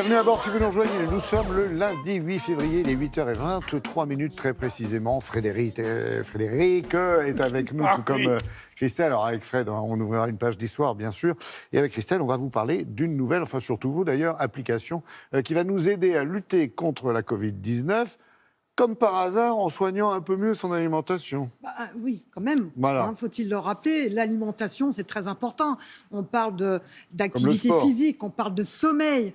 Bienvenue à bord si vous nous rejoignez. Nous sommes le lundi 8 février, les 8h23 très précisément. Frédéric est avec nous, tout comme Christelle. Alors avec Fred, on ouvrira une page d'histoire, bien sûr. Et avec Christelle, on va vous parler d'une nouvelle, enfin surtout vous d'ailleurs, application qui va nous aider à lutter contre la Covid-19. Comme par hasard, en soignant un peu mieux son alimentation. Oui, quand même. Voilà. Faut-il le rappeler, l'alimentation, c'est très important. On parle d'activité physique, on parle de sommeil.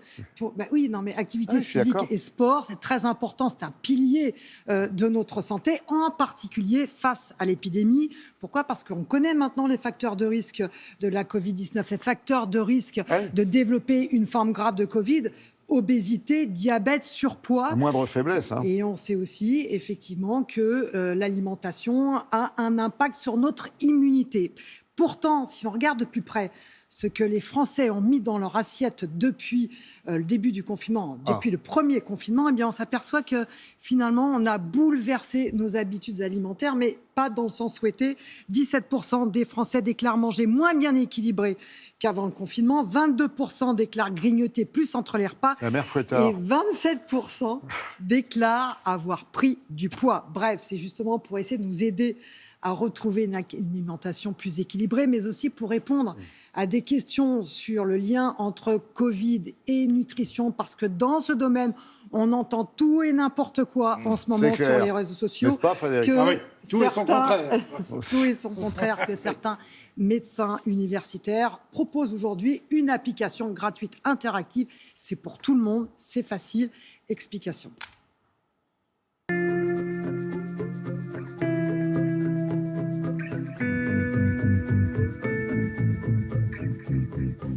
Activité physique et sport, c'est très important. C'est un pilier de notre santé, en particulier face à l'épidémie. Pourquoi ? Parce qu'on connaît maintenant les facteurs de risque de la Covid-19, les facteurs de risque de développer une forme grave de Covid. Obésité, diabète, surpoids. La moindre faiblesse. Et on sait aussi, effectivement, que l'alimentation a un impact sur notre immunité. Pourtant, si on regarde de plus près ce que les Français ont mis dans leur assiette depuis le début du confinement, depuis le premier confinement, eh bien, on s'aperçoit que finalement, on a bouleversé nos habitudes alimentaires, mais pas dans le sens souhaité. 17% des Français déclarent manger moins bien équilibré qu'avant le confinement. 22% déclarent grignoter plus entre les repas. C'est la mère Fouettard. Et 27% déclarent avoir pris du poids. Bref, c'est justement pour essayer de nous aider à retrouver une alimentation plus équilibrée, mais aussi pour répondre à des questions sur le lien entre Covid et nutrition, parce que dans ce domaine, on entend tout et n'importe quoi en ce moment sur les réseaux sociaux. N'est-ce pas, Frédéric ? Tout est son contraire. Tout est son contraire, que certains médecins universitaires proposent aujourd'hui une application gratuite interactive. C'est pour tout le monde, c'est facile. Explication.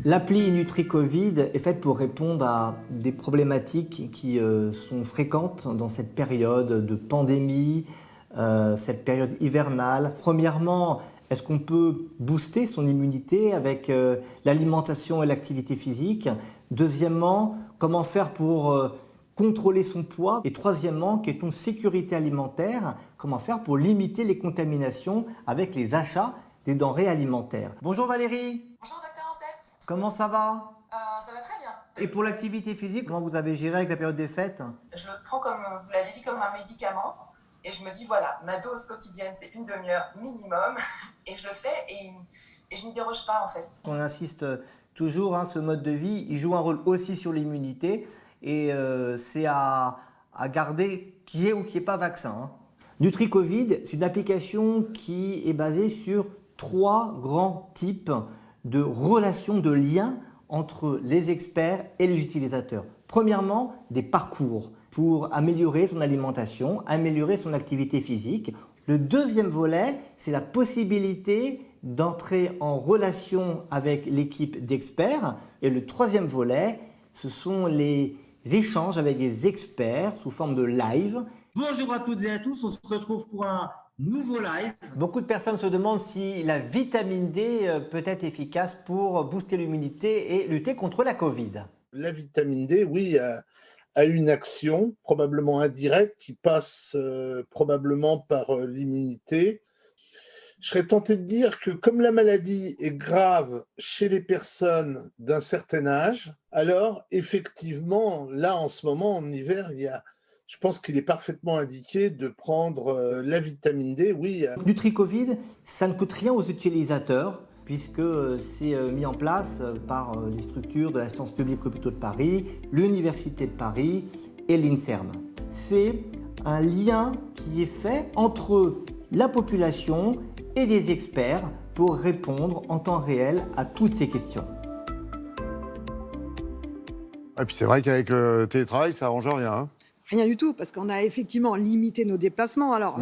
L'appli NutriCovid est faite pour répondre à des problématiques qui sont fréquentes dans cette période de pandémie, cette période hivernale. Premièrement, est-ce qu'on peut booster son immunité avec l'alimentation et l'activité physique ? Deuxièmement, comment faire pour contrôler son poids ? Et troisièmement, question de sécurité alimentaire, comment faire pour limiter les contaminations avec les achats des denrées alimentaires ? Bonjour Valérie. Bonjour docteur Ancet. Comment ça va ? Ça va très bien. Et pour l'activité physique, comment vous avez géré avec la période des fêtes ? Je le prends, comme vous l'avez dit, comme un médicament. Et je me dis, voilà, ma dose quotidienne, c'est une demi-heure minimum. Et je le fais et je n'y déroge pas, en fait. On insiste toujours, ce mode de vie, il joue un rôle aussi sur l'immunité. Et c'est à garder qui est ou qui n'est pas vaccin. NutriCovid, c'est une application qui est basée sur 3 grands types de relations, de liens entre les experts et les utilisateurs. Premièrement, des parcours pour améliorer son alimentation, améliorer son activité physique. Le deuxième volet, c'est la possibilité d'entrer en relation avec l'équipe d'experts. Et le troisième volet, ce sont les échanges avec des experts sous forme de live. Bonjour à toutes et à tous, on se retrouve pour un nouveau live. Beaucoup de personnes se demandent si la vitamine D peut être efficace pour booster l'immunité et lutter contre la Covid. La vitamine D, oui, a une action probablement indirecte qui passe probablement par l'immunité. Je serais tenté de dire que comme la maladie est grave chez les personnes d'un certain âge, alors effectivement, là en ce moment, en hiver, je pense qu'il est parfaitement indiqué de prendre la vitamine D, oui. NutriCovid, ça ne coûte rien aux utilisateurs puisque c'est mis en place par les structures de l'Assistance publique hôpitaux de Paris, l'Université de Paris et l'INSERM. C'est un lien qui est fait entre la population et des experts pour répondre en temps réel à toutes ces questions. Et puis c'est vrai qu'avec le télétravail, ça arrange rien. Rien du tout, parce qu'on a effectivement limité nos déplacements. Alors,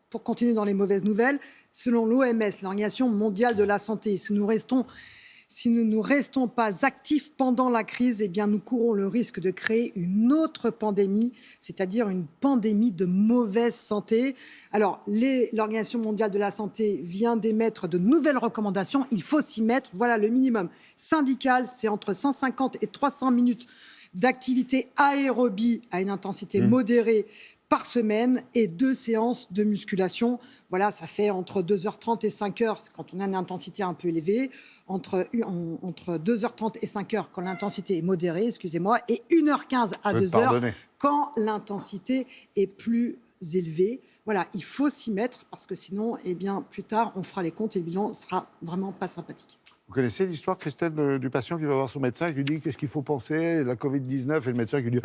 pour continuer dans les mauvaises nouvelles, selon l'OMS, l'Organisation mondiale de la santé, si nous ne nous restons pas actifs pendant la crise, eh bien, nous courons le risque de créer une autre pandémie, c'est-à-dire une pandémie de mauvaise santé. Alors, l'Organisation mondiale de la santé vient d'émettre de nouvelles recommandations. Il faut s'y mettre. Voilà le minimum syndical, c'est entre 150 et 300 minutes d'activité aérobie à une intensité modérée par semaine et 2 séances de musculation. Voilà, ça fait entre 2h30 et 5h quand on a une intensité un peu élevée, entre 2h30 et 5h quand l'intensité est modérée, excusez-moi, et 1h15 à 2h quand l'intensité est plus élevée. Voilà, il faut s'y mettre parce que sinon, eh bien, plus tard, on fera les comptes et le bilan sera vraiment pas sympathique. Vous connaissez l'histoire, Christelle, du patient qui va voir son médecin et qui lui dit qu'est-ce qu'il faut penser, la Covid-19, et le médecin qui lui dit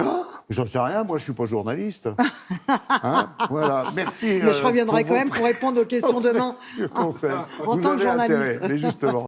j'en sais rien, moi je suis pas journaliste. Hein, voilà, merci. Mais je reviendrai quand même pour répondre aux questions demain en tant que journaliste. Mais justement.